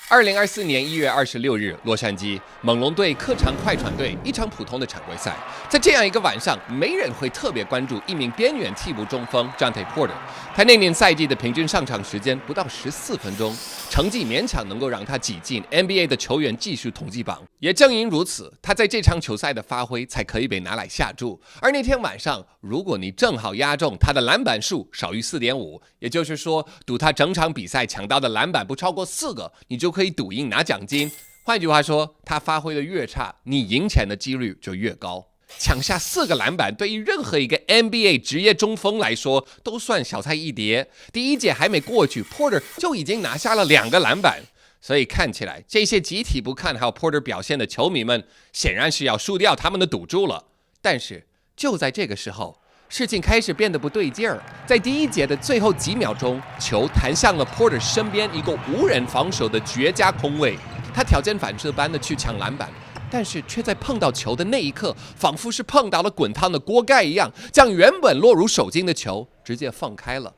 2024年1月26日，洛杉矶猛龙队客场快船队一场普通的常规赛，在这样一个晚上，没人会特别关注一名边缘替补中锋 Jontay Porter。他那年赛季的平均上场时间不到14分钟，成绩勉强能够让他挤进 NBA 的球员技术统计榜。也正因如此，他在这场球赛的发挥才可以被拿来下注。而那天晚上，如果你正好压中他的篮板数少于 4.5， 也就是说赌他整场比赛抢到的篮板不超过4个，你就可以赌赢拿奖金。换句话说，他发挥的越差，你赢钱的几率就越高。抢下4个篮板，对于任何一个 NBA 职业中锋来说，都算小菜一碟。第一节还没过去 ，Porter 就已经拿下了2个篮板。所以看起来，这些集体不看好 Porter 表现的球迷们，显然是要输掉他们的赌注了。但是就在这个时候，事情开始变得不对劲儿。在第一节的最后几秒钟，球弹向了 Porter 身边一个无人防守的绝佳空位，他条件反射般的去抢篮板，但是却在碰到球的那一刻，仿佛是碰到了滚烫的锅盖一样，将原本落入手心的球直接放开了。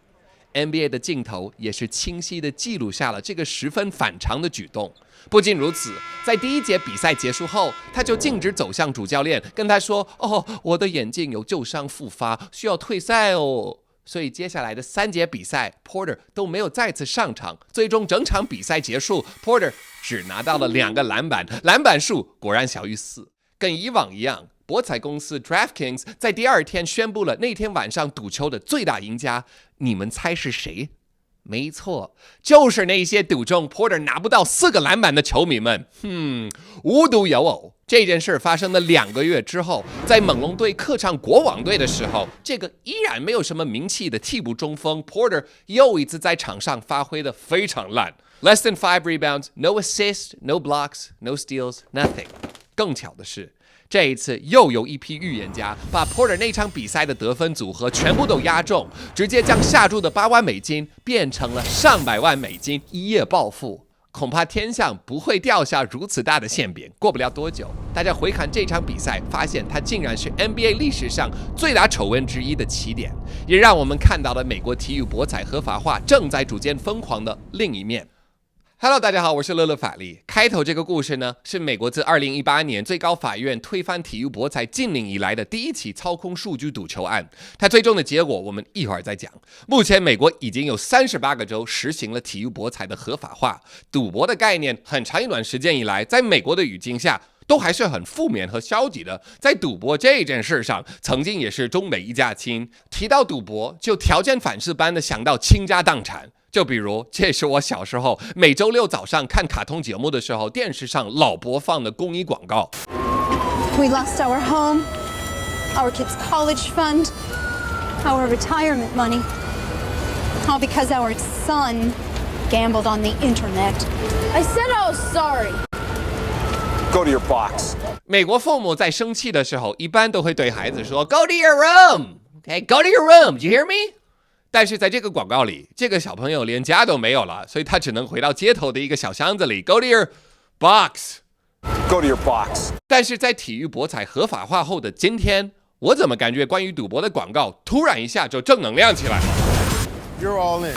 NBA 的镜头也是清晰地记录下了这个十分反常的举动。不仅如此，在第一节比赛结束后，他就径直走向主教练，跟他说：“哦，我的眼睛有旧伤复发，需要退赛哦。”所以接下来的3节比赛 ，Porter 都没有再次上场。最终整场比赛结束 ，Porter 只拿到了2个篮板，篮板数果然小于4。跟以往一样，博彩公司 DraftKings 在第2天宣布了那天晚上赌球的最大赢家。你们猜是谁？没错，就是那些赌中 Porter 拿不到4个篮板的球迷们。无独有偶，这件事发生了2个月之后，在猛龙队客场国王队的时候，这个依然没有什么名气的替补中锋 Porter 又一次在场上发挥得非常烂。Less than 5 rebounds, no assists, no blocks, no steals, nothing。更巧的是，这一次又有一批预言家把 Porter 那场比赛的得分组合全部都压中，直接将下注的8万美金变成了上百万美金，一夜暴富。恐怕天上不会掉下如此大的馅饼。过不了多久，大家回看这场比赛，发现它竟然是 NBA 历史上最大丑闻之一的起点，也让我们看到了美国体育博彩合法化正在逐渐疯狂的另一面。Hello， 大家好，我是乐乐法力。开头这个故事呢，是美国自2018年最高法院推翻体育博彩禁令以来的第一起操控数据赌球案。它最终的结果我们一会儿再讲。目前美国已经有38个州实行了体育博彩的合法化，赌博的概念很长一段时间以来，在美国的语境下都还是很负面和消极的。在赌博这件事上，曾经也是中美一家亲，提到赌博就条件反射般的想到倾家荡产。就比如，这是我小时候每周6早上看卡通节目的时候，电视上老播放的公益广告。We lost our home, our kids' college fund, our retirement money, all because our son gambled on the internet. I said I was sorry. Go to your box. 美国父母在生气的时候，一般都会对孩子说 "Go to your room, okay, go to your room. Do you hear me?"但是在这个广告里，这个小朋友连家都没有了，所以他只能回到街头的一个小箱子里 Go to your box. Go to your box. 但是在体育博彩合法化后的今天，我怎么感觉关于赌博的广告突然一下就正能量起来了？ You're all in.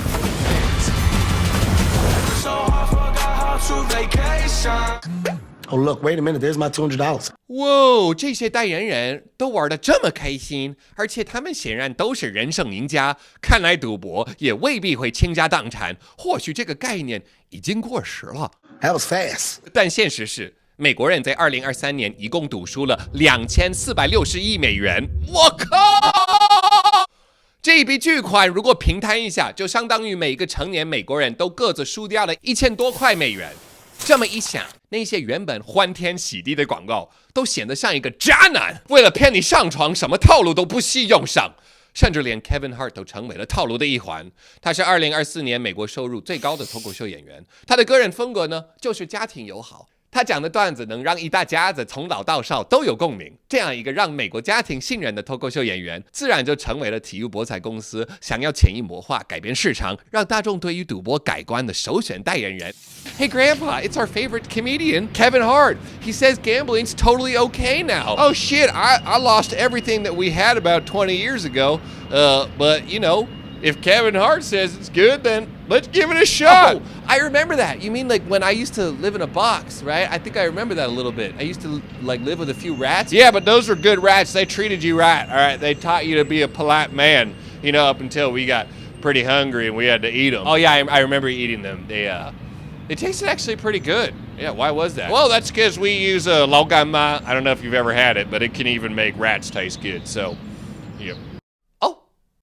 Oh, look, wait a minute, there's my $200. 哇，这些代言人都玩得这么开心，而且他们显然都是人生赢家。看来赌博也未必会倾家荡产，或许这个概念已经过时了。That was fast. 但现实是，美国人在2023年一共赌输了2460亿美元。我靠！这一笔巨款如果平摊一下，就相当于每个成年美国人都各自输掉了1000多块美元。这么一想，那些原本欢天喜地的广告都显得像一个渣男，为了骗你上床，什么套路都不惜用上，甚至连 Kevin Hart 都成为了套路的一环。他是2024年美国收入最高的脱口秀演员，他的个人风格呢，就是家庭友好。他讲的段子能让一大家子从老到少都有共鸣，这样一个让美国家庭信任的脱口秀演员，自然就成为了体育博彩公司想要潜移默化改变市场，让大众对于赌博改观的首选代言人。Hey Grandpa, it's our favorite comedian, Kevin Hart. He says gambling's totally okay now. Oh shit, I lost everything that we had about 20 years ago. But you know, if Kevin Hart says it's good, then Let's give it a shot. Oh, I remember that. You mean like when I used to live in a box, right? I think I remember that a little bit. I used to like live with a few rats. Yeah, but those were good rats. They treated you right, all right? They taught you to be a polite man, you know, up until we got pretty hungry and we had to eat them. Oh yeah, I remember eating them. They tasted actually pretty good. Yeah, why was that? Well, that's because we use lao gan ma. I don't know if you've ever had it, but it can even make rats taste good. So, yeah. 哦，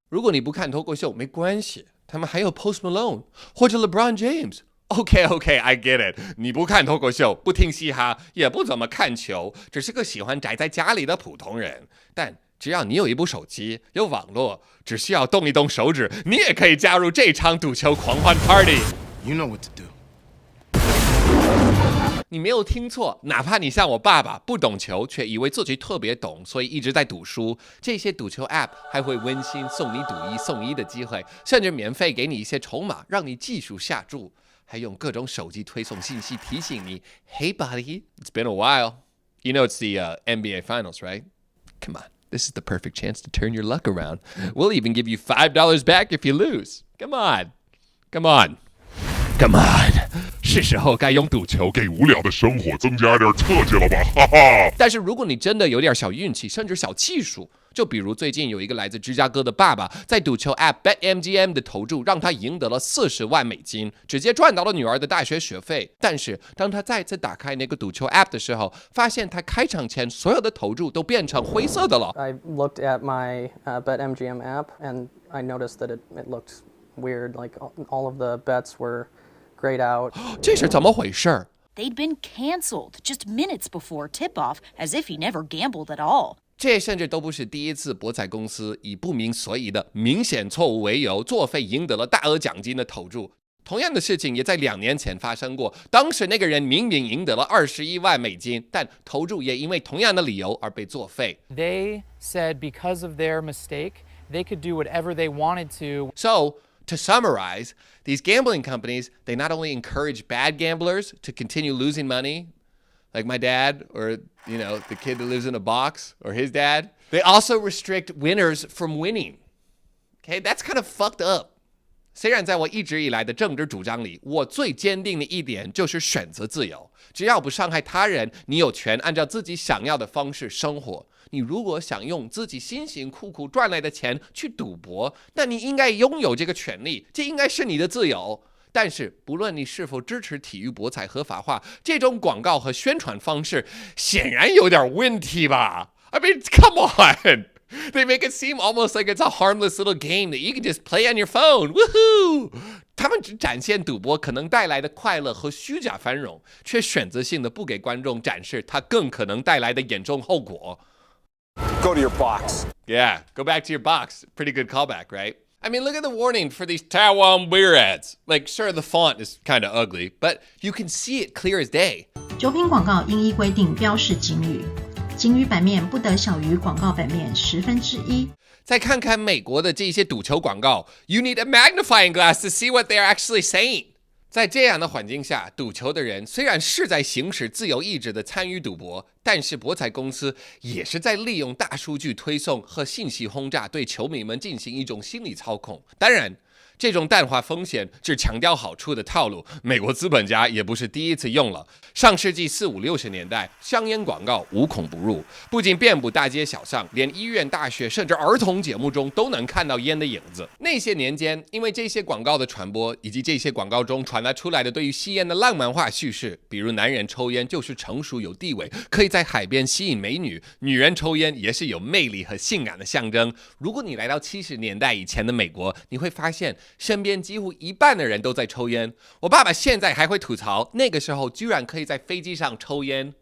如果你不看脱口秀没关系，他们还有 Post Malone 或者 LeBron James。OK, I get it. 你不看脱口秀，不听嘻哈，也不怎么看球，只是个喜欢宅在家里的普通人。但只要你有一部手机，有网络，只需要动一动手指，你也可以加入这场赌球狂欢 Party。You know what to do. 你没有听错，哪怕你像我爸爸不懂球，却以为自己特别懂，所以一直在赌输。这些赌球 App 还会温馨送你赌1送1的机会，甚至免费给你一些筹码，让你继续下注。还用各种手机推送信息提醒你 ，Hey buddy, it's been a while. You know it's the NBA Finals, right? Come on, this is the perfect chance to turn your luck around. We'll even give you $5 back if you lose. Come on, come on, come on. 是时候该用赌球给无聊的生活增加点特技了吧，哈哈！但是如果你真的有点小运气，甚至小技术，就比如最近有一个来自芝加哥的爸爸，在赌球 App BetMGM 的投注让他赢得了40万美金，直接赚到了女儿的大学学费。但是当他再次打开那个赌球 App 的时候，发现他开场前所有的投注都变成灰色的了。I looked at my BetMGM app and I noticed that it looked weird, like all of the bets were grayed out. 这是怎么回事？ They'd been canceled just minutes before tip-off, as if he never gambled at all. 这甚至都不是第一次博彩公司以不明所以的明显错误为由作废赢得了大额奖金的投注。同样的事情也在2年前发生过，当时那个人明明赢得了21万美金，但投注也因为同样的理由而被作废。They said because of their mistake, they could do whatever they wanted to. So, to summarize, these gambling companies, they not only encourage bad gamblers to continue losing money, like my dad or, you know, the kid that lives in a box or his dad, they also restrict winners from winning. Okay, that's kind of fucked up. 虽然在我一直以来的政治主张里，我最坚定的一点就是选择自由。只要不伤害他人，你有权按照自己想要的方式生活。你如果想用自己辛辛苦苦赚来的钱去赌博，那你应该拥有这个权利，这应该是你的自由。但是，不论你是否支持体育博彩合法化，这种广告和宣传方式显然有点问题吧 ？I mean, come on. They make it seem almost like it's a harmless little game that you can just play on your phone. Woohoo! 他们只展现赌博可能带来的快乐和虚假繁荣，却选择性的不给观众展示它更可能带来的严重后果。Go to your box. Yeah, go back to your box. Pretty good callback, right? I mean, look at the warning for these Taiwan beer ads. Like, sure, the font is kind of ugly, but you can see it clear as day. 酒品广告应依规定标示警语，警语版面不得小于广告版面1/10。再看看美国的这些赌球广告 ，You need a magnifying glass to see what they are actually saying. 在这样的环境下，赌球的人虽然是在行使自由意志的参与赌博，但是博彩公司也是在利用大数据推送和信息轰炸对球迷们进行一种心理操控。当然，这种淡化风险只强调好处的套路，美国资本家也不是第一次用了。上世纪40、60年代，香烟广告无孔不入，不仅遍布大街小巷，连医院、大学甚至儿童节目中都能看到烟的影子。那些年间，因为这些广告的传播，以及这些广告中传达出来的对于吸烟的浪漫化叙事，比如男人抽烟就是成熟有地位，可以在海边吸引美女；女人抽烟也是有魅力和性感的象征。如果你来到70年代以前的美国，你会发现身边几乎一半的人都在抽烟。我爸爸现在还会吐槽，那个时候居然可以在飞机上抽烟。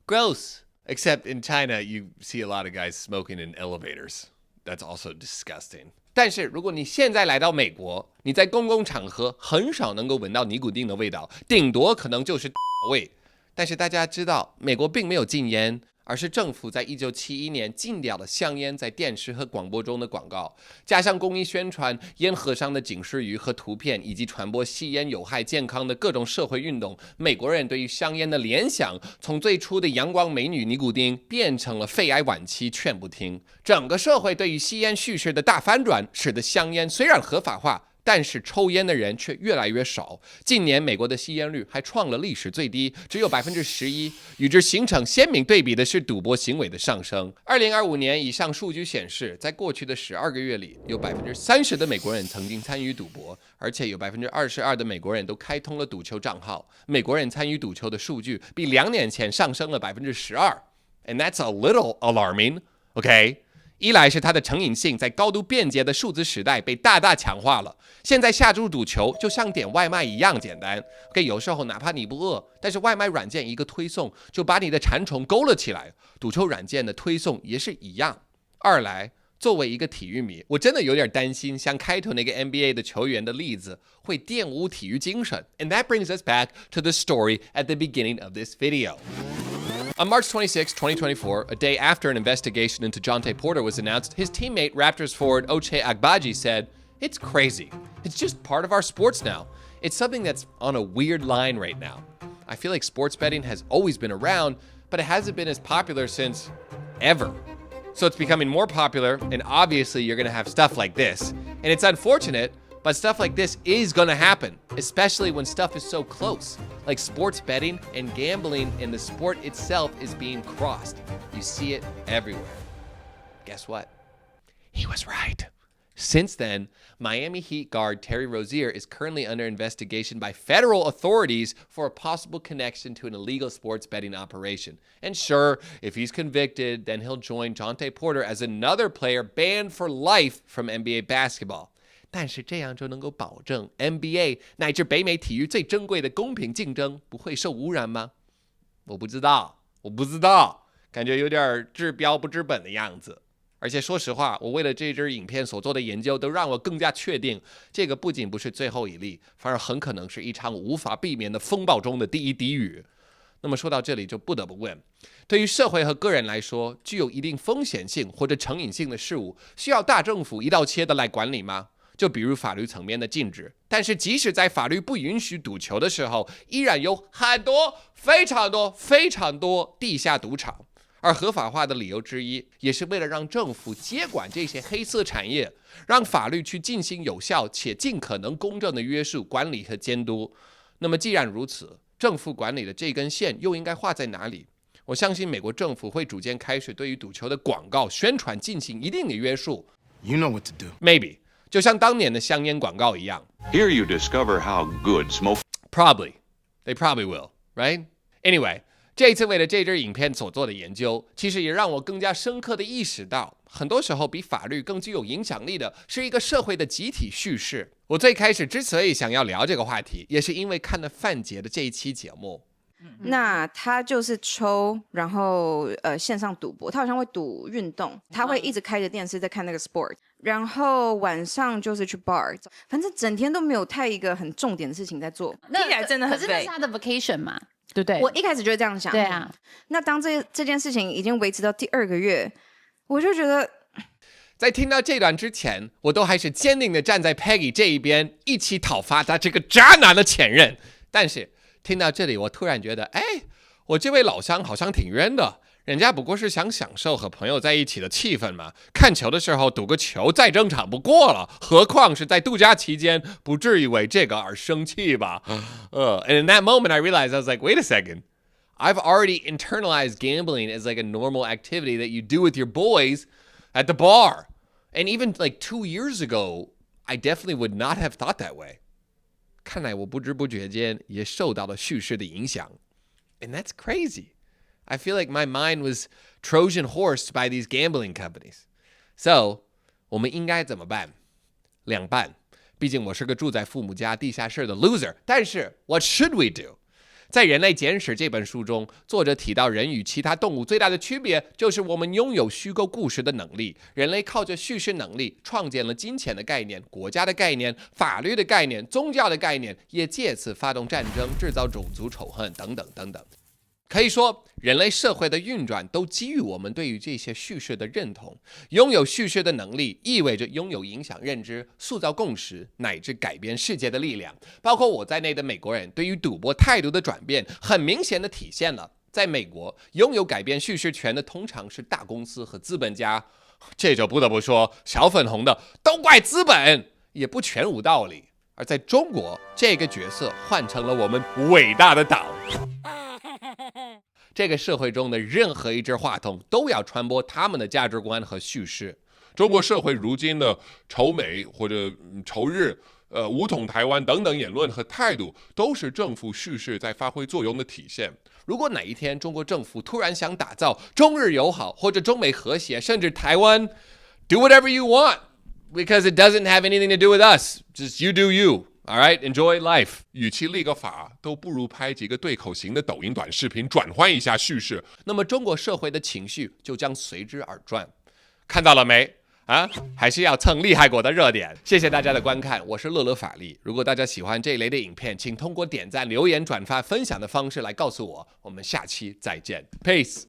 Gross. Except in China, you see a lot of guys smoking in elevators. That's also disgusting. 但是如果你现在来到美国，你在公共场合很少能够闻到尼古丁的味道，顶多可能就是味。但是大家知道，美国并没有禁烟，而是政府在1971年禁掉了香烟在电视和广播中的广告，加上公益宣传、烟盒上的警示语和图片，以及传播吸烟有害健康的各种社会运动，美国人对于香烟的联想从最初的阳光美女尼古丁变成了肺癌晚期劝不听。整个社会对于吸烟叙事的大翻转，使得香烟虽然合法化，但是抽烟的人却越来越少。近年美国的吸烟率还创了历史最低，只有11%。与之形成鲜明对比的是赌博行为的上升。2025年以上数据显示，在过去的12个月里，有30%的美国人曾经参与赌博，而且有22%的美国人都开通了赌球账号。美国人参与赌球的数据比2年前上升了12%，and that's a little alarming. OK。一来是它的成瘾性在高度便捷的数字时代被大大强化了，现在下注赌球就像点外卖一样简单。OK， 有时候哪怕你不饿，但是外卖软件一个推送就把你的馋虫勾了起来，赌球软件的推送也是一样。二来，作为一个体育迷，我真的有点担心，像开头那个 NBA 的球员的例子会玷污体育精神。And that brings us back to the story at the beginning of this video.On March 26, 2024, a day after an investigation into Jontay Porter was announced, his teammate Raptors forward Ochai Agbaji said, "It's crazy. It's just part of our sports now. It's something that's on a weird line right now. I feel like sports betting has always been around, but it hasn't been as popular since ever. So it's becoming more popular, and obviously you're going to have stuff like this. And it's unfortunate,But stuff like this is going to happen, especially when stuff is so close, like sports betting and gambling, and the sport itself is being crossed. You see it everywhere. Guess what? He was right. Since then, Miami Heat guard Terry Rozier is currently under investigation by federal authorities for a possible connection to an illegal sports betting operation. And sure, if he's convicted, then he'll join Jontay Porter as another player banned for life from NBA basketball.但是这样就能够保证 NBA 乃至北美体育最珍贵的公平竞争不会受污染吗？我不知道，感觉有点治标不治本的样子。而且说实话，我为了这支影片所做的研究，都让我更加确定，这个不仅不是最后一例，反而很可能是一场无法避免的风暴中的第一滴雨。那么说到这里，就不得不问，对于社会和个人来说，具有一定风险性或者成瘾性的事物，需要大政府一刀切的来管理吗？就比如法律层面的禁止，但是即使在法律不允许赌球的时候，依然有很多、非常多地下赌场。而合法化的理由之一，也是为了让政府接管这些黑色产业，让法律去进行有效且尽可能公正的约束、管理和监督。那么既然如此，政府管理的这根线又应该画在哪里？我相信美国政府会逐渐开始对于赌球的广告宣传进行一定的约束。You know what to do. Maybe.就像当年的香烟广告一样。Here you discover how good smoke. Probably. They probably will, right? Anyway, 这一次为了这支影片所做的研究，其实也让我更加深刻地意识到，很多时候比法律更具有影响力的是一个社会的集体叙事。我最开始之所以想要聊这个话题，也是因为看了范杰的这一期节目。那他就是抽，然后线上赌博，他好像会赌运动，他会一直开着电视在看那个 sport， 然后晚上就是去 bar， 反正整天都没有太一个很重点的事情在做，听起来真的很废。可是那是他的 vacation 嘛，对不对？我一开始就会这样想。对啊。那当这件事情已经维持到第2个月，我就觉得，在听到这段之前，我都还是坚定的站在 Peggy 这一边，一起讨伐他这个渣男的前任。但是听到这里，我突然觉得，我这位老乡好像挺冤的，人家不过是想享受和朋友在一起的气氛嘛，看球的时候赌个球再正常不过了，何况是在度假期间，不至于为这个而生气吧。And in that moment I realized, I was like, wait a second, I've already internalized gambling as like a normal activity that you do with your boys at the bar. And even like 2 years ago, I definitely would not have thought that way. 看来我不知不觉间也受到了叙事的影响。And that's crazy. I feel like my mind was Trojan horsed by these gambling companies. So, 我们应该怎么办？两半。毕竟我是个住在父母家地下室的 loser. 但是 what should we do? 在《人类简史》这本书中，作者提到人与其他动物最大的区别就是我们拥有虚构故事的能力。人类靠着叙事能力创建了金钱的概念、国家的概念、法律的概念、宗教的概念，也借此发动战争、制造种族仇恨等等等等。可以说，人类社会的运转都基于我们对于这些叙事的认同。拥有叙事的能力，意味着拥有影响认知、塑造共识，乃至改变世界的力量。包括我在内的美国人对于赌博态度的转变，很明显的体现了，在美国，拥有改变叙事权的通常是大公司和资本家。这就不得不说，小粉红的都怪资本。也不全无道理。而在中国，这个角色换成了我们伟大的党。这个社会中的任何一只话筒都要传播他们的价值观和叙事。中国社会如今的仇美或者仇日、武统台湾等等言论和态度，都是政府叙事在发挥作用的体现。如果哪一天中国政府突然想打造中日友好，或者中美和谐，甚至台湾 do whatever you want because it doesn't have anything to do with us, just you do you. All right, enjoy life. 与其立个法，都不如拍几个对口型的抖音短视频，转换一下叙事。那么中国社会的情绪就将随之而转。看到了没？还是要蹭厉害果的热点。谢谢大家的观看，我是乐乐法力。如果大家喜欢这一类的影片，请通过点赞、留言、转发、分享的方式来告诉我。我们下期再见 ，Peace。